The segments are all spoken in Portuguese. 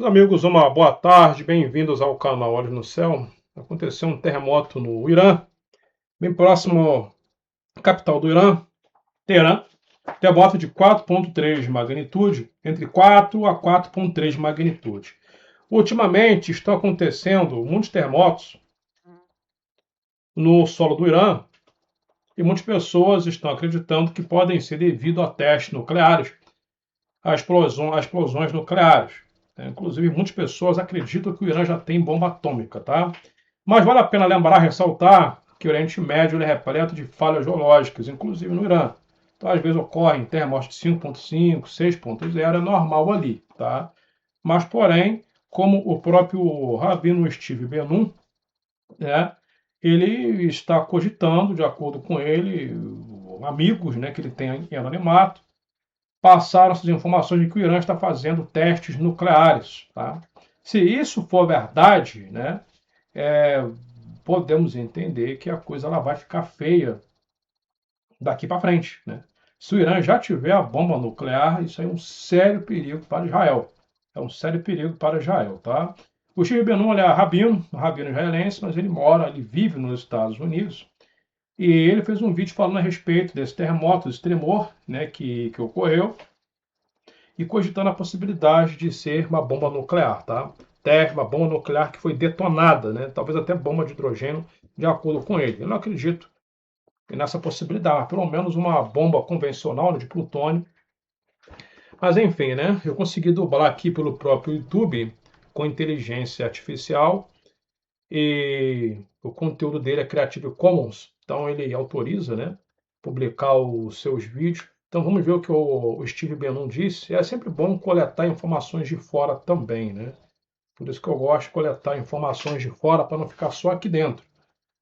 Meus amigos, uma boa tarde, bem-vindos ao canal Olhos no Céu. Aconteceu um terremoto no Irã, bem próximo à capital do Irã, Teherã. Terremoto de 4,3 de magnitude, entre 4 a 4,3 de magnitude. Ultimamente estão acontecendo muitos terremotos no solo do Irã e muitas pessoas estão acreditando que podem ser devido a testes nucleares, a explosões nucleares. Inclusive, muitas pessoas acreditam que o Irã já tem bomba atômica, tá? Mas vale a pena lembrar, ressaltar, que o Oriente Médio é repleto de falhas geológicas, inclusive no Irã. Então, às vezes ocorrem terremotos de 5,5, 6,0, é normal ali, tá? Mas, porém, como o próprio Rabino Steve Benum, né, ele está cogitando, de acordo com ele, amigos, né, que ele tem em anonimato, passaram essas informações de que o Irã está fazendo testes nucleares. Tá? Se isso for verdade, né, podemos entender que a coisa ela vai ficar feia daqui para frente. Né? Se o Irã já tiver a bomba nuclear, isso é um sério perigo para Israel. É um sério perigo para Israel. Tá? O Steve Benum é rabino israelense, mas ele vive nos Estados Unidos. E ele fez um vídeo falando a respeito desse terremoto, desse tremor, né, que ocorreu, e cogitando a possibilidade de ser uma bomba nuclear, tá? Uma bomba nuclear que foi detonada, né? Talvez até bomba de hidrogênio, de acordo com ele. Eu não acredito nessa possibilidade, pelo menos uma bomba convencional, né, de plutônio. Mas enfim, né? Eu consegui dublar aqui pelo próprio YouTube com inteligência artificial e o conteúdo dele é Creative Commons, então ele autoriza, né, publicar os seus vídeos. Então vamos ver o que o Steve Bannon disse. É sempre bom coletar informações de fora também, né? Por isso que eu gosto de coletar informações de fora para não ficar só aqui dentro.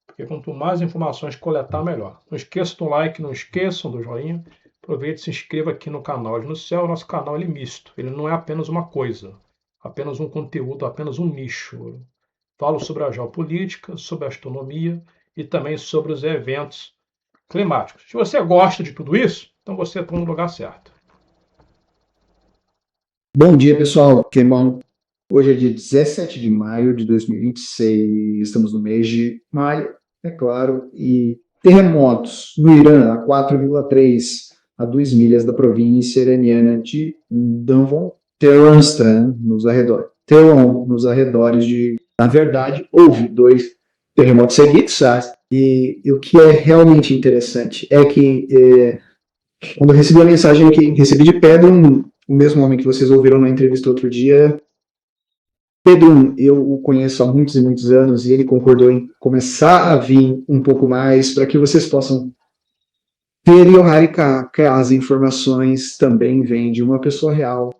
Porque quanto mais informações coletar, melhor. Não esqueçam do like, não esqueçam do joinha. Aproveite e se inscreva aqui no canal Olhos no Céu. Nosso canal ele é misto. Ele não é apenas uma coisa, apenas um conteúdo, apenas um nicho. Falo sobre a geopolítica, sobre a astronomia e também sobre os eventos climáticos. Se você gosta de tudo isso, então você está no lugar certo. Bom dia, pessoal. Que bom. Hoje é dia 17 de maio de 2026. Estamos no mês de maio, é claro, e terremotos no Irã, a 4,3 a 2 milhas da província iraniana de Danvon, Tehran, nos arredores de... Na verdade, houve 2 terremotos seguidos, e o que é realmente interessante é que quando eu recebi a mensagem que recebi de Pedro, o mesmo homem que vocês ouviram na entrevista outro dia, Pedro, eu o conheço há muitos e muitos anos e ele concordou em começar a vir um pouco mais para que vocês possam ter e honrar que as informações também vêm de uma pessoa real.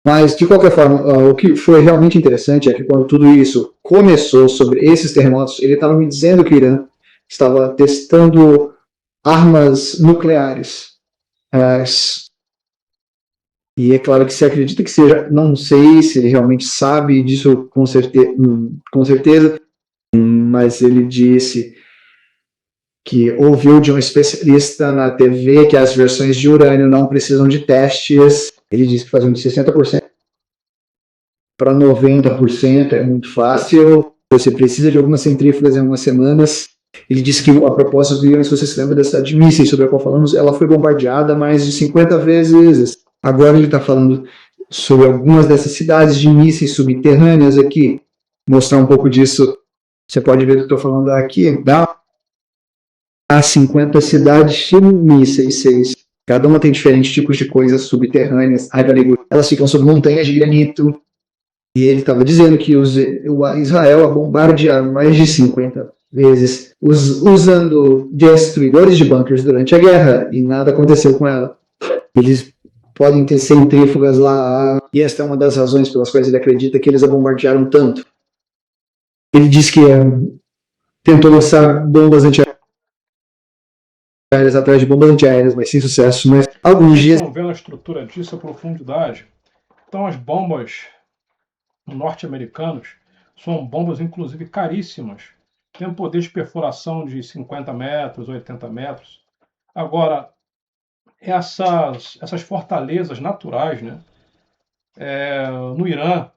Mas, de qualquer forma, o que foi realmente interessante é que quando tudo isso começou sobre esses terremotos, ele estava me dizendo que o Irã estava testando armas nucleares. E é claro que se acredita que seja, não sei se ele realmente sabe disso com certeza, mas ele disse que ouviu de um especialista na TV que as versões de urânio não precisam de testes. Ele disse que faziam de 60% para 90% é muito fácil. Você precisa de algumas centrífugas em algumas semanas. Ele disse que a proposta do Irã, se você se lembra da cidade de mísseis sobre a qual falamos, ela foi bombardeada mais de 50 vezes. Agora ele está falando sobre algumas dessas cidades de mísseis subterrâneas aqui. Mostrar um pouco disso. Você pode ver que eu estou falando aqui. Dá 50 cidades de mísseis. Cada uma tem diferentes tipos de coisas subterrâneas. Elas ficam sob montanhas de granito. E ele estava dizendo que Israel a bombardear mais de 50 vezes usando destruidores de bunkers durante a guerra e nada aconteceu com ela. Eles podem ter centrífugas lá e esta é uma das razões pelas quais ele acredita que eles a bombardearam tanto. Ele diz que tentou lançar bombas antiaéreas atrás de bombas antiaéreas, mas sem sucesso. Mas alguns dias... Estão vendo a estrutura disso, a profundidade. Então as bombas norte-americanas são bombas, inclusive, caríssimas. Tem um poder de perfuração de 50 metros, 80 metros. Agora, essas fortalezas naturais, né, No Irã,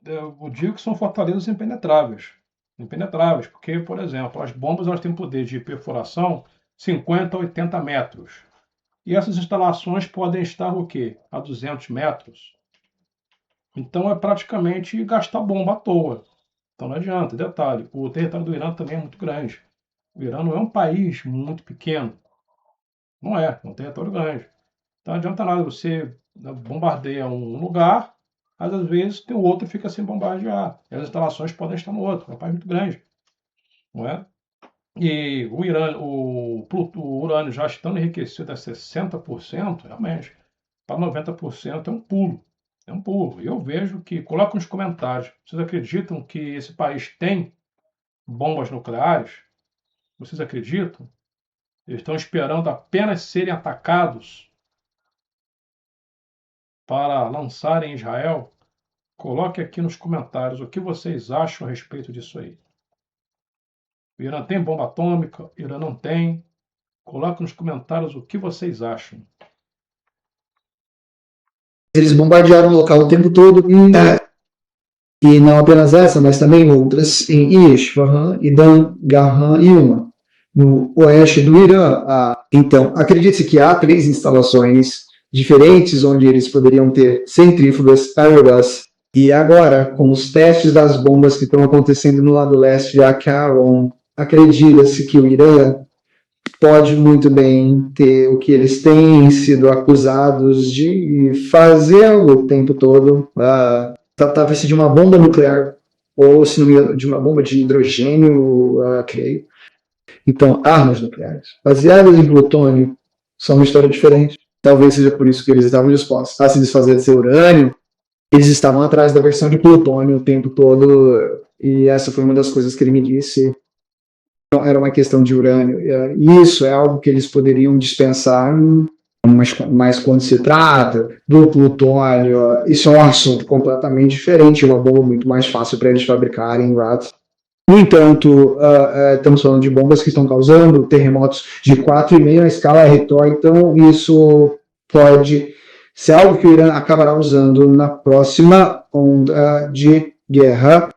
eu digo que são fortalezas impenetráveis. Impenetráveis, porque, por exemplo, as bombas elas têm poder de perfuração 50 a 80 metros. E essas instalações podem estar o quê? A 200 metros. Então é praticamente gastar bomba à toa. Então não adianta. Detalhe, o território do Irã também é muito grande. O Irã não é um país muito pequeno. Não é um território grande. Então não adianta nada você bombardeia um lugar, mas às vezes tem outro que fica sem bombardear. E as instalações podem estar no outro. É um país muito grande. Não é? E o Irã, o urânio já estando enriquecido a 60%, realmente, para 90% é um pulo. É um pulo. E eu vejo que, coloca nos comentários, vocês acreditam que esse país tem bombas nucleares? Vocês acreditam? Eles estão esperando apenas serem atacados para lançarem em Israel? Coloque aqui nos comentários o que vocês acham a respeito disso aí. O Irã tem bomba atômica? O Irã não tem? Coloque nos comentários o que vocês acham. Eles bombardearam o local o tempo todo e não apenas essa, mas também outras em Isfahan, Idan, Garran e uma no oeste do Irã. Então, acredite-se que há 3 instalações diferentes onde eles poderiam ter centrífugas Airbus. E agora, com os testes das bombas que estão acontecendo no lado leste de Acaron, acredita-se que o Irã pode muito bem ter o que eles têm sido acusados de fazer o tempo todo. Tratava-se de uma bomba nuclear, ou se não me engano, de uma bomba de hidrogênio, creio. Então, armas nucleares, baseadas em plutônio, são uma história diferente. Talvez seja por isso que eles estavam dispostos a se desfazer desse urânio. Eles estavam atrás da versão de plutônio o tempo todo, e essa foi uma das coisas que ele me disse. Era uma questão de urânio. Isso é algo que eles poderiam dispensar, mas quando se trata do plutônio, isso é um assunto completamente diferente, uma bomba muito mais fácil para eles fabricarem, right? No entanto, estamos falando de bombas que estão causando terremotos de 4,5 na escala Richter, então isso pode ser algo que o Irã acabará usando na próxima onda de guerra,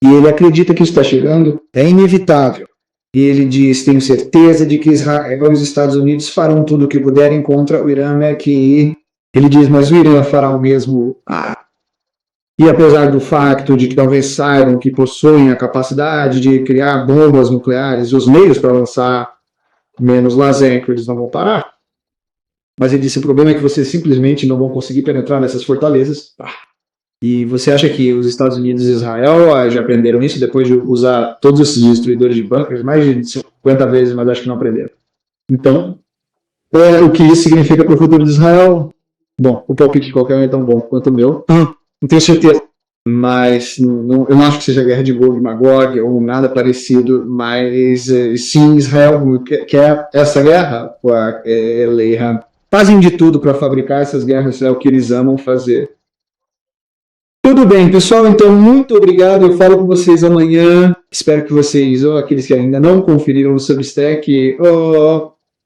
e ele acredita que isso está chegando, é inevitável. E ele diz, tenho certeza de que Israel e os Estados Unidos farão tudo o que puderem contra o Irã, né, que ele diz, mas o Irã fará o mesmo. E apesar do facto de que talvez saibam que possuem a capacidade de criar bombas nucleares e os meios para lançar menos laser, que eles não vão parar. Mas ele disse, o problema é que vocês simplesmente não vão conseguir penetrar nessas fortalezas. E você acha que os Estados Unidos e Israel já aprenderam isso depois de usar todos esses destruidores de bunkers mais de 50 vezes, mas acho que não aprenderam. Então, o que isso significa para o futuro de Israel? Bom, o palpite de qualquer um é tão bom quanto o meu. Não tenho certeza. Mas eu não acho que seja guerra de Gog e Magog ou nada parecido, mas sim, Israel quer essa guerra. Fazem de tudo para fabricar essas guerras, é o que eles amam fazer. Tudo bem, pessoal, então muito obrigado, eu falo com vocês amanhã, espero que vocês, ou aqueles que ainda não conferiram o Substack,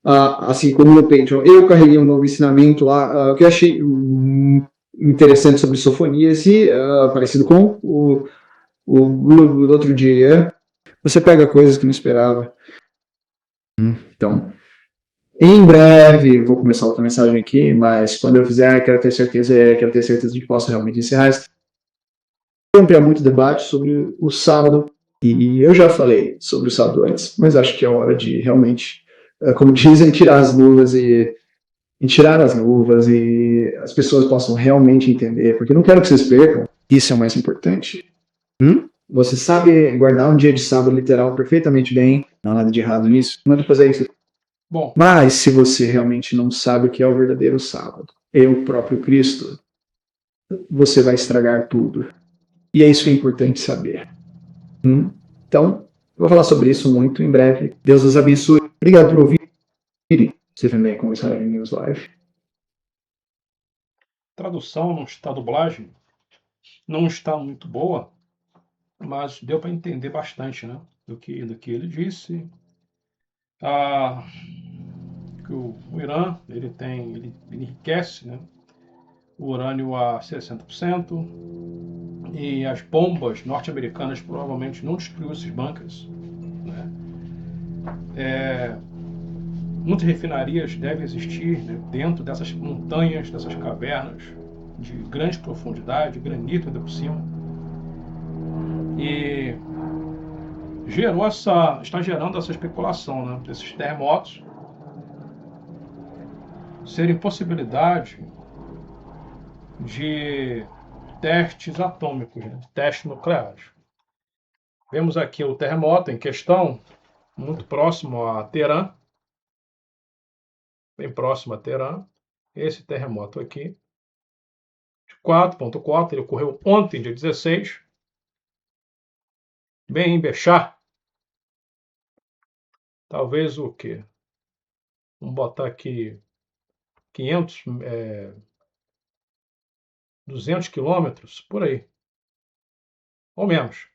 assim como no Patreon, eu carreguei um novo ensinamento lá, que eu achei interessante sobre sofonias e parecido com o outro dia, você pega coisas que não esperava. Então, em breve, vou começar outra mensagem aqui, mas quando eu fizer, quero ter certeza de que posso realmente encerrar isso. Sempre há muito debate sobre o sábado, e eu já falei sobre o sábado antes, mas acho que é hora de realmente, como dizem, tirar as luvas e as pessoas possam realmente entender, porque não quero que vocês percam, isso é o mais importante. Você sabe guardar um dia de sábado literal perfeitamente bem, não há nada de errado nisso, não é de fazer isso. Bom, mas se você realmente não sabe o que é o verdadeiro sábado, o próprio Cristo, você vai estragar tudo. E é isso que é importante saber. Então, eu vou falar sobre isso muito em breve. Deus os abençoe. Obrigado por ouvir. Você também com o Israel News Live. Tradução não está, dublagem não está muito boa, mas deu para entender bastante, né? Do que ele disse. Que o Irã ele enriquece, né? urânio a 60%, e as bombas norte-americanas provavelmente não destruíram esses bunkers, né? Muitas refinarias devem existir, né, dentro dessas montanhas, dessas cavernas de grande profundidade, granito ainda por cima. E está gerando essa especulação, né, desses terremotos serem possibilidade de testes atômicos, né, testes nucleares. Vemos aqui o terremoto em questão, muito próximo a Teherã, bem próximo a Teherã. Esse terremoto aqui, de 4.4, ele ocorreu ontem, dia 16, bem em Bechar. Talvez o quê? Vamos botar aqui 500, 200 quilômetros, por aí, ou menos.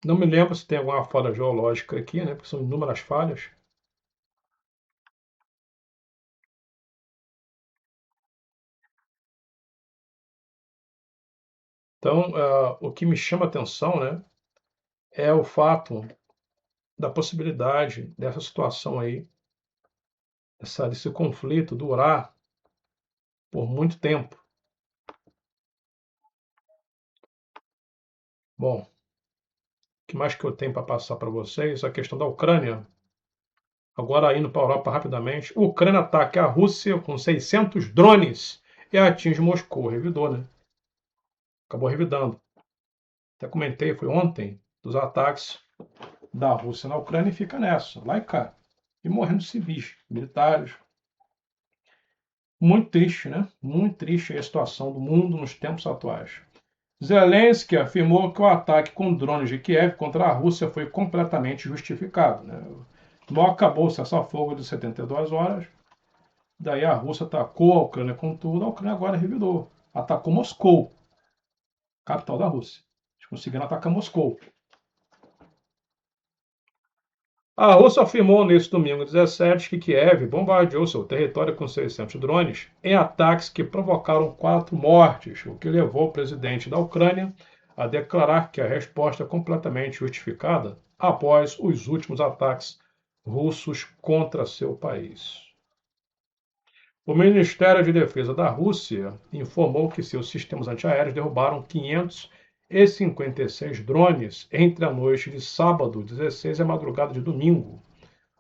Não me lembro se tem alguma falha geológica aqui, né? Porque são inúmeras falhas. Então, o que me chama a atenção, né, é o fato da possibilidade dessa situação aí, desse conflito durar por muito tempo. Bom, o que mais que eu tenho para passar para vocês? A questão da Ucrânia. Agora indo para a Europa rapidamente. A Ucrânia ataca a Rússia com 600 drones e atinge Moscou. Revidou, né? Acabou revidando. Até comentei, foi ontem, dos ataques da Rússia na Ucrânia, e fica nessa, lá e cá. E morrendo civis, militares. Muito triste, né? Muito triste a situação do mundo nos tempos atuais. Zelensky afirmou que o ataque com drones de Kiev contra a Rússia foi completamente justificado, né? Logo acabou-se essa folga de 72 horas. Daí a Rússia atacou a Ucrânia com tudo. A Ucrânia agora revidou. Atacou Moscou, capital da Rússia. Eles conseguiram atacar Moscou. A Rússia afirmou neste domingo 17 que Kiev bombardeou seu território com 600 drones em ataques que provocaram 4 mortes, o que levou o presidente da Ucrânia a declarar que a resposta é completamente justificada após os últimos ataques russos contra seu país. O Ministério de Defesa da Rússia informou que seus sistemas antiaéreos derrubaram 556 drones entre a noite de sábado, 16, e a madrugada de domingo.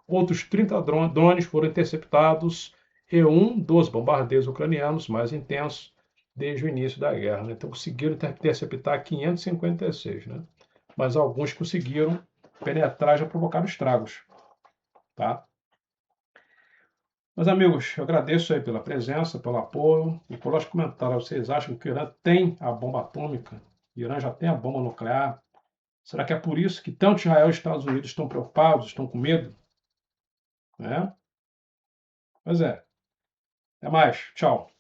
Outros 30 drones foram interceptados e um dos bombardeios ucranianos mais intensos desde o início da guerra, né? Então conseguiram interceptar 556, né? Mas alguns conseguiram penetrar e já provocaram estragos, tá? Meus amigos, eu agradeço aí pela presença, pelo apoio e pelos comentários. Vocês acham que o Irã tem a bomba atômica? O Irã já tem a bomba nuclear? Será que é por isso que tanto Israel e Estados Unidos estão preocupados, estão com medo? Né? Pois é. Até mais. Tchau.